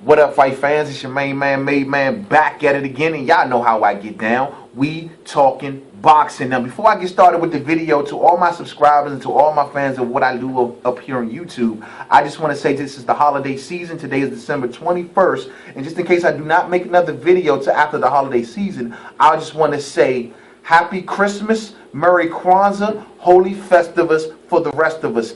What up, fight fans? It's your main man, Made Man, back at it again, and y'all know how I get down. We talking boxing. Now, before I get started with the video, to all my subscribers and to all my fans of what I do up here on YouTube, I just want to say this is the holiday season. Today is December 21st, and just in case I do not make another video till after the holiday season, I just want to say Happy Christmas, Merry Kwanzaa, Holy Festivus for the rest of us.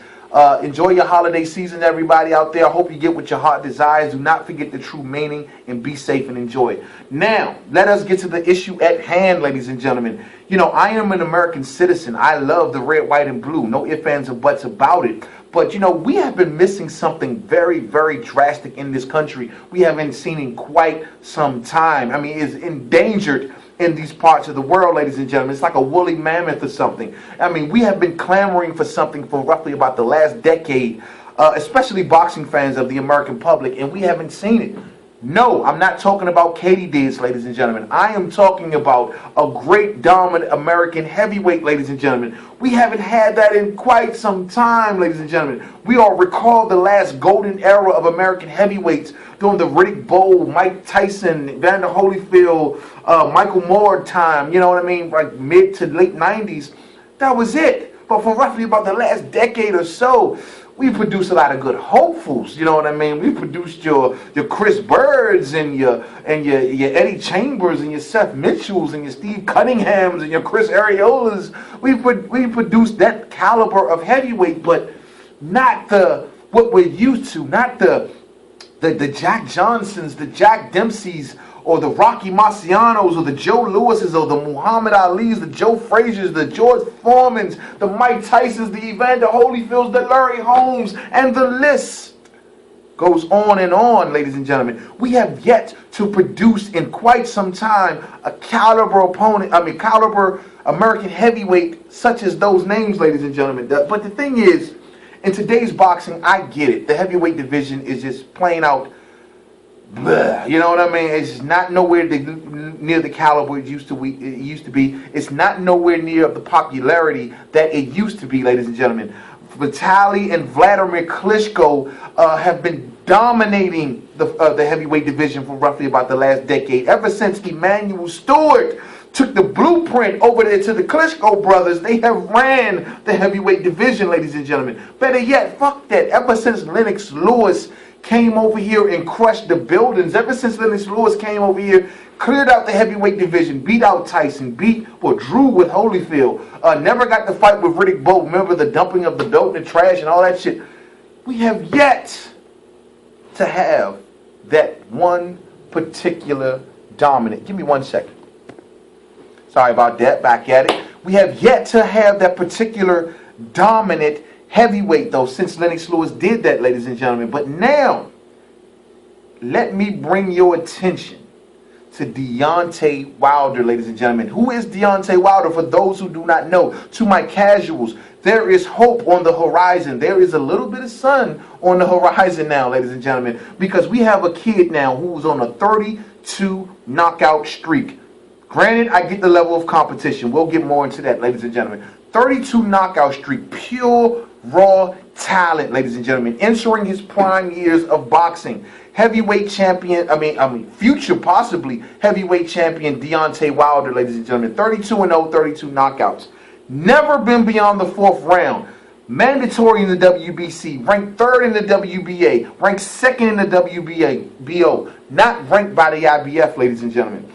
Enjoy your holiday season, everybody out there. I hope you get what your heart desires. Do not forget the true meaning, and be safe and enjoy. Now, let us get to the issue at hand, ladies and gentlemen. You know, I am an American citizen. I love the red, white, and blue. No ifs, ands, or buts about it. But, you know, we have been missing something very, very drastic in this country. We haven't seen in quite some time. I mean, it's endangered in these parts of the world, ladies and gentlemen. It's like a woolly mammoth or something. I mean, we have been clamoring for something for roughly about the last decade, especially boxing fans of the American public, and we haven't seen it. No, I'm not talking about katydids, ladies and gentlemen. I am talking about a great dominant American heavyweight, ladies and gentlemen. We haven't had that in quite some time, ladies and gentlemen. We all recall the last golden era of American heavyweights during the Riddick Bowe, Mike Tyson, Evander Holyfield, Michael Moore time, you know what I mean, like mid to late 90s. That was it. But for roughly about the last decade or so, we produced a lot of good hopefuls, you know what I mean? We produced your Chris Birds and your Eddie Chambers and your Seth Mitchells and your Steve Cunninghams and your Chris Ariolas. We produced that caliber of heavyweight, but not what we're used to, not the Jack Johnsons, the Jack Dempseys, or the Rocky Marcianos, or the Joe Lewises, or the Muhammad Alis, the Joe Frazier's, the George Foremans, the Mike Tysons, the Evander Holyfields, the Larry Holmes, and the list goes on and on, ladies and gentlemen. We have yet to produce in quite some time a caliber American heavyweight such as those names, ladies and gentlemen. But the thing is, in today's boxing, I get it. The heavyweight division is just plain out bleh, you know what I mean? It's not nowhere near the caliber it used to be. It's not nowhere near the popularity that it used to be, ladies and gentlemen. Vitaly and Vladimir Klitschko have been dominating the heavyweight division for roughly about the last decade. Ever since Emmanuel Stewart took the blueprint over there to the Klitschko brothers, they have ran the heavyweight division, ladies and gentlemen. Better yet, fuck that. Ever since Lennox Lewis came over here and crushed the buildings, ever since Lennox Lewis came over here, cleared out the heavyweight division, beat out Tyson, drew with Holyfield, never got the fight with Riddick Bowe. Remember the dumping of the dope in the trash and all that shit? We have yet to have that one particular dominant. Give me 1 second. Sorry about that, back at it. We have yet to have that particular dominant heavyweight, though, since Lennox Lewis did that, ladies and gentlemen. But now, let me bring your attention to Deontay Wilder, ladies and gentlemen. Who is Deontay Wilder? For those who do not know, to my casuals, there is hope on the horizon. There is a little bit of sun on the horizon now, ladies and gentlemen, because we have a kid now who's on a 32 knockout streak. Granted, I get the level of competition. We'll get more into that, ladies and gentlemen. 32 knockout streak, pure, raw talent, ladies and gentlemen. Entering his prime years of boxing. Heavyweight champion, future possibly heavyweight champion Deontay Wilder, ladies and gentlemen. 32-0, 32 knockouts. Never been beyond the 4th round. Mandatory in the WBC. Ranked 3rd in the WBA. Ranked 2nd in the WBO. Not ranked by the IBF, ladies and gentlemen.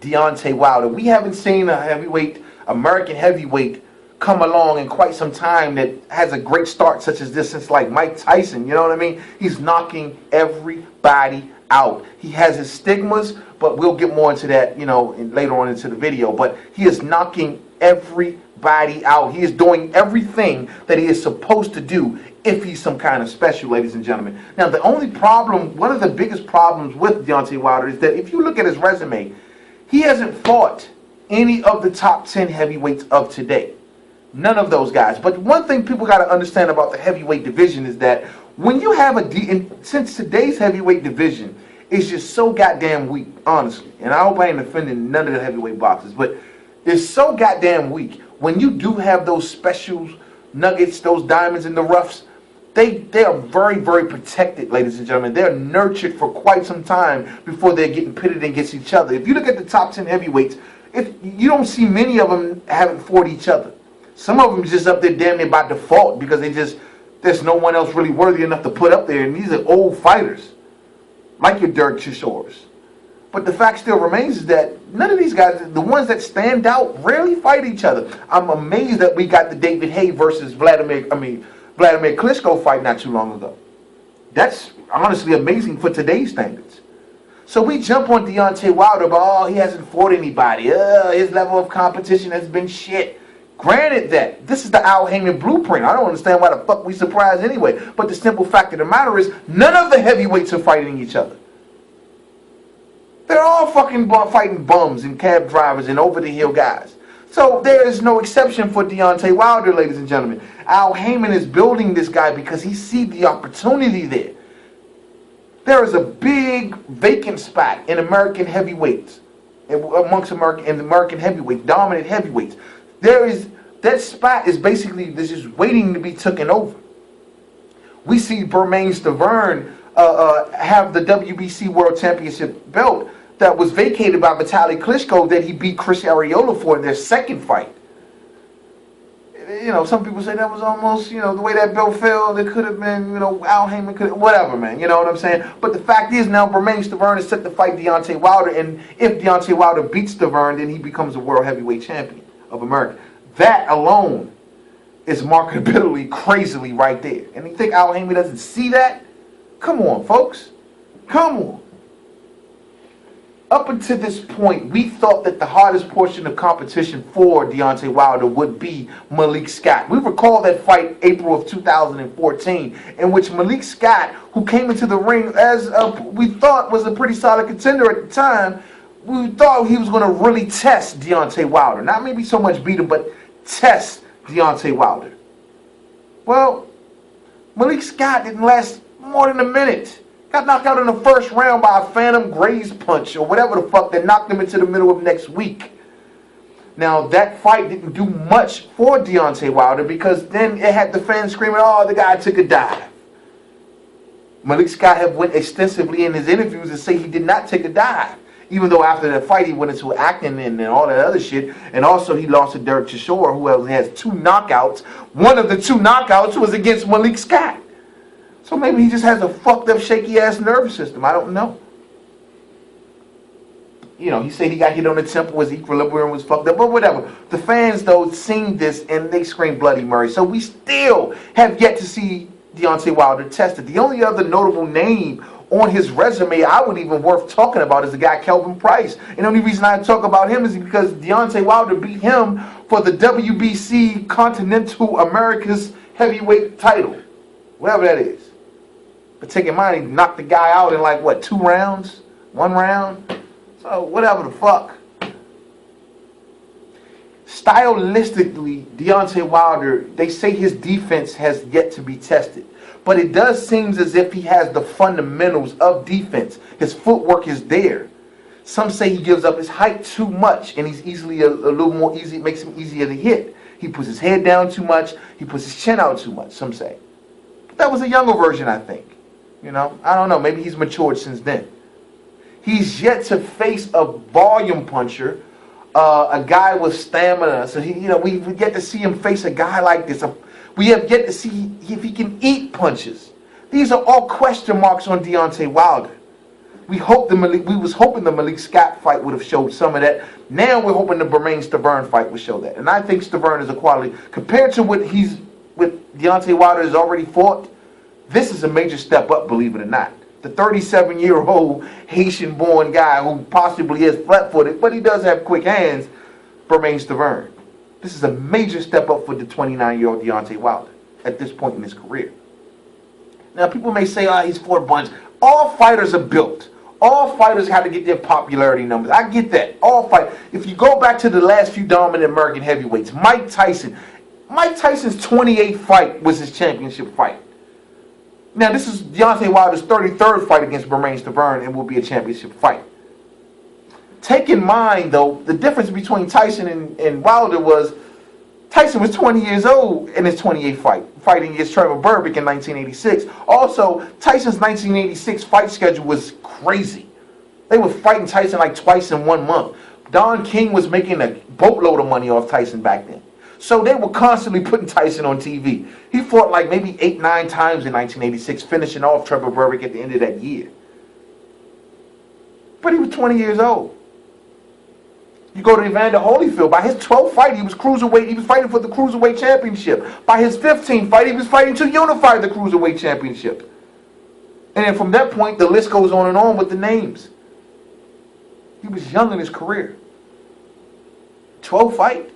Deontay Wilder. We haven't seen a heavyweight, American heavyweight, come along in quite some time that has a great start such as this since like Mike Tyson, you know what I mean? He's knocking everybody out. He has his stigmas, but we'll get more into that, you know, later on into the video. But he is knocking everybody out. He is doing everything that he is supposed to do if he's some kind of special, ladies and gentlemen. Now, the only problem, one of the biggest problems with Deontay Wilder is that if you look at his resume, he hasn't fought any of the top 10 heavyweights of today. None of those guys. But one thing people got to understand about the heavyweight division is that when you have since today's heavyweight division is just so goddamn weak, honestly, and I hope I ain't offending none of the heavyweight boxers, but it's so goddamn weak. When you do have those special nuggets, those diamonds in the roughs, They are very, very protected, ladies and gentlemen. They're nurtured for quite some time before they're getting pitted against each other. If you look at the top 10 heavyweights, you don't see many of them having fought each other. Some of them just up there damn near by default because there's no one else really worthy enough to put up there. And these are old fighters, like your Derek Chisores. But the fact still remains is that none of these guys, the ones that stand out, rarely fight each other. I'm amazed that we got the David Haye versus Vladimir Klitschko fight not too long ago. That's honestly amazing for today's standards. So we jump on Deontay Wilder, but oh, he hasn't fought anybody. His level of competition has been shit. Granted that this is the Al Heyman blueprint. I don't understand why the fuck we surprised anyway. But the simple fact of the matter is, none of the heavyweights are fighting each other. They're all fucking fighting bums and cab drivers and over-the-hill guys. So there is no exception for Deontay Wilder, ladies and gentlemen. Al Heyman is building this guy because he sees the opportunity there. There is a big vacant spot in American heavyweights, amongst American heavyweights, dominant heavyweights. That spot is basically just waiting to be taken over. We see Bermane Stiverne have the WBC World Championship belt that was vacated by Vitaly Klitschko that he beat Chris Arreola for in their second fight. Some people say that was almost, the way that belt fell, it could have been, Al Heyman could, whatever, man. You know what I'm saying? But the fact is now Bermane Stiverne is set to fight Deontay Wilder, and if Deontay Wilder beats Stiverne, then he becomes a world heavyweight champion of America. That alone is marketability crazily right there. And you think Al Heyman doesn't see that? Come on, folks. Come on. Up until this point, we thought that the hardest portion of competition for Deontay Wilder would be Malik Scott. We recall that fight April of 2014, in which Malik Scott, who came into the ring as we thought was a pretty solid contender at the time, we thought he was going to really test Deontay Wilder. Not maybe so much beat him, but test Deontay Wilder. Well, Malik Scott didn't last more than a minute. Got knocked out in the first round by a phantom graze punch or whatever the fuck that knocked him into the middle of next week. Now, that fight didn't do much for Deontay Wilder because then it had the fans screaming, oh, the guy took a dive. Malik Scott had went extensively in his interviews and say he did not take a dive. Even though after that fight he went into acting and all that other shit. And also he lost to Derek Chisore, who has 2 knockouts. One of the 2 knockouts was against Malik Scott. So maybe he just has a fucked up, shaky ass nervous system. I don't know. He said he got hit on the temple, his equilibrium was fucked up, but whatever. The fans, though, seen this and they scream Bloody Murray. So we still have yet to see Deontay Wilder tested. The only other notable name on his resume I would even worth talking about is the guy Kelvin Price. And the only reason I talk about him is because Deontay Wilder beat him for the WBC Continental America's heavyweight title. Whatever that is. But take in mind, he knocked the guy out in like, what, 2 rounds? 1 round? So, whatever the fuck. Stylistically, Deontay Wilder, they say his defense has yet to be tested. But it does seem as if he has the fundamentals of defense. His footwork is there. Some say he gives up his height too much, and he's easily a little more easy, it makes him easier to hit. He puts his head down too much, he puts his chin out too much, some say. But that was a younger version, I think. I don't know, maybe he's matured since then. He's yet to face a volume puncher, a guy with stamina. So we get to see him face a guy like this. We have yet to see if he can eat punches. These are all question marks on Deontay Wilder. We was hoping the Malik Scott fight would have showed some of that. Now we're hoping the Bermane Stiverne fight would show that. And I think Stiverne is a quality compared to what Deontay Wilder has already fought. This is a major step up, believe it or not. The 37-year-old Haitian-born guy who possibly is flat-footed, but he does have quick hands, Bermane Stiverne. This is a major step up for the 29-year-old Deontay Wilder at this point in his career. Now, people may say, he's fought a bunch. All fighters are built. All fighters have to get their popularity numbers. I get that. All fighters. If you go back to the last few dominant American heavyweights, Mike Tyson's 28th fight was his championship fight. Now, this is Deontay Wilder's 33rd fight against Bermane Stiverne and will be a championship fight. Take in mind, though, the difference between Tyson and Wilder was Tyson was 20 years old in his 28th fight, fighting against Trevor Berbick in 1986. Also, Tyson's 1986 fight schedule was crazy. They were fighting Tyson like twice in 1 month. Don King was making a boatload of money off Tyson back then. So they were constantly putting Tyson on TV. He fought like maybe 8, 9 times in 1986, finishing off Trevor Berbick at the end of that year. But he was 20 years old. You go to Evander Holyfield. By his 12th fight, he was cruiserweight. He was fighting for the cruiserweight championship. By his 15th fight, he was fighting to unify the cruiserweight championship. And then from that point, the list goes on and on with the names. He was young in his career. 12th fight.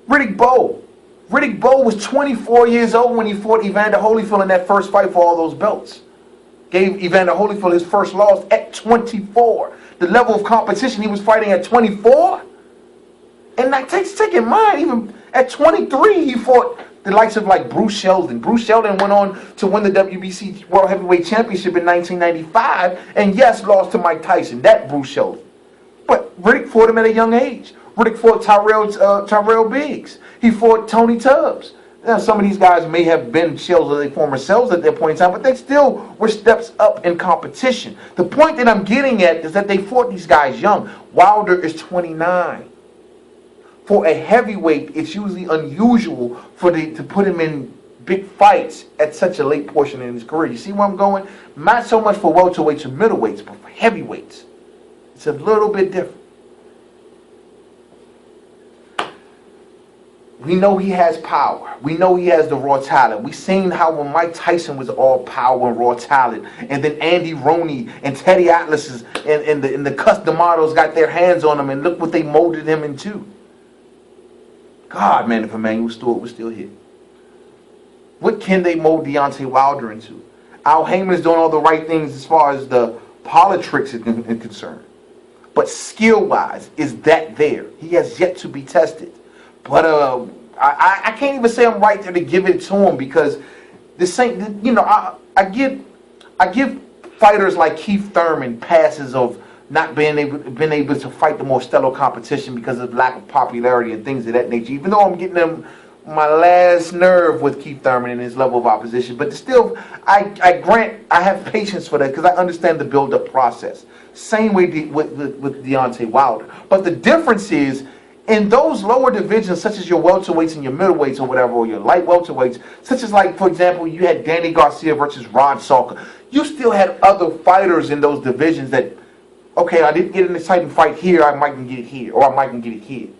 Riddick Bowe. Riddick Bowe was 24 years old when he fought Evander Holyfield in that first fight for all those belts. Gave Evander Holyfield his first loss at 24. The level of competition he was fighting at 24. And take in mind, even at 23, he fought the likes of like Bruce Sheldon. Bruce Sheldon went on to win the WBC World Heavyweight Championship in 1995. And yes, lost to Mike Tyson. That Bruce Sheldon. But Riddick fought him at a young age. Riddick fought Tyrell Biggs. He fought Tony Tubbs. Now, some of these guys may have been shells of their former selves at that point in time, but they still were steps up in competition. The point that I'm getting at is that they fought these guys young. Wilder is 29. For a heavyweight, it's usually unusual to put him in big fights at such a late portion in his career. You see where I'm going? Not so much for welterweights or middleweights, but for heavyweights. It's a little bit different. We know he has power. We know he has the raw talent. We've seen how when Mike Tyson was all power and raw talent, and then Andy Roney and Teddy Atlas and the custom models got their hands on him, and look what they molded him into. God, man, if Emmanuel Stewart was still here. What can they mold Deontay Wilder into? Al Heyman is doing all the right things as far as the politics is concerned. But skill-wise, is that there? He has yet to be tested. But I can't even say I'm right there to give it to him, because this ain't, you know, I give fighters like Keith Thurman passes of not being able to fight the more stellar competition because of lack of popularity and things of that nature. Even though I'm getting them my last nerve with Keith Thurman and his level of opposition, but still, I have patience for that because I understand the build-up process. Same way with Deontay Wilder. But the difference is, in those lower divisions, such as your welterweights and your middleweights or whatever, or your light welterweights, such as, like, for example, you had Danny Garcia versus Rod Salka. You still had other fighters in those divisions that, okay, I didn't get an exciting fight here, I might can get it here, or I might can get it here.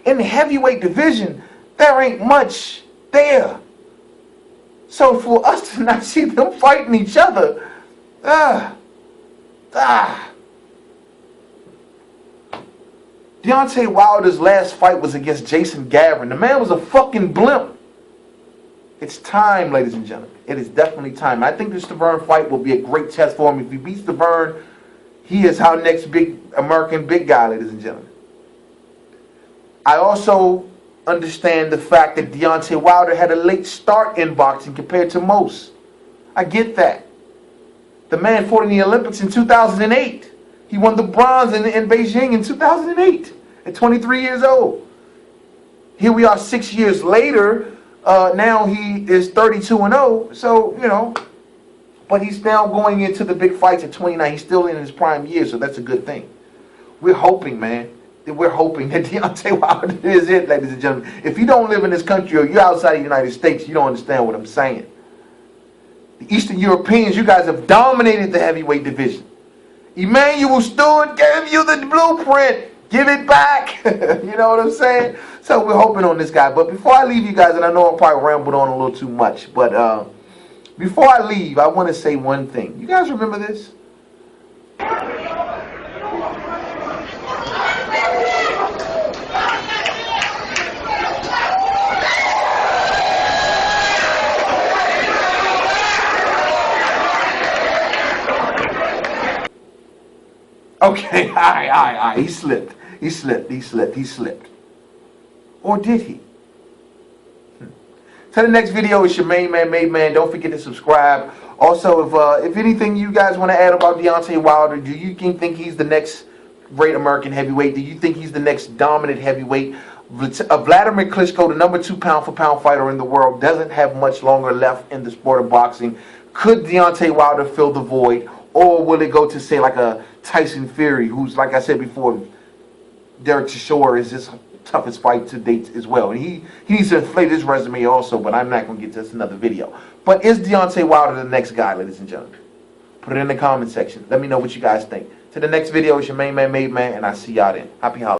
In the heavyweight division, there ain't much there. So for us to not see them fighting each other, Deontay Wilder's last fight was against Jason Gavin. The man was a fucking blimp. It's time, ladies and gentlemen. It is definitely time. I think the Stavern fight will be a great test for him. If he beats Stavern, he is our next big American big guy, ladies and gentlemen. I also understand the fact that Deontay Wilder had a late start in boxing compared to most. I get that. The man fought in the Olympics in 2008. He won the bronze in Beijing in 2008 at 23 years old. Here we are 6 years later. Now he is 32-0. So, you know, but he's now going into the big fights at 29. He's still in his prime years, so that's a good thing. We're hoping, man. We're hoping that Deontay Wilder is it, ladies and gentlemen. If you don't live in this country or you're outside the United States, you don't understand what I'm saying. The Eastern Europeans, you guys have dominated the heavyweight division. Emmanuel Stewart gave you the blueprint. Give it back. You know what I'm saying? So we're hoping on this guy. But before I leave you guys, and I know I probably rambled on a little too much, but before I leave, I want to say one thing. You guys remember this? Okay, all right. He slipped. Or did he? Till the next video, it's your main man, made man. Don't forget to subscribe. Also, if anything you guys want to add about Deontay Wilder, do you think he's the next great American heavyweight? Do you think he's the next dominant heavyweight? Vladimir Klitschko, the number 2 pound-for-pound fighter in the world, doesn't have much longer left in the sport of boxing. Could Deontay Wilder fill the void, or will it go to, say, like a Tyson Fury, who's, like I said before, Derek Chisora is his toughest fight to date as well. And he needs to inflate his resume also, but I'm not going to get to this another video. But is Deontay Wilder the next guy, ladies and gentlemen? Put it in the comment section. Let me know what you guys think. To the next video, it's your main man, Made Man, and I see y'all then. Happy holidays.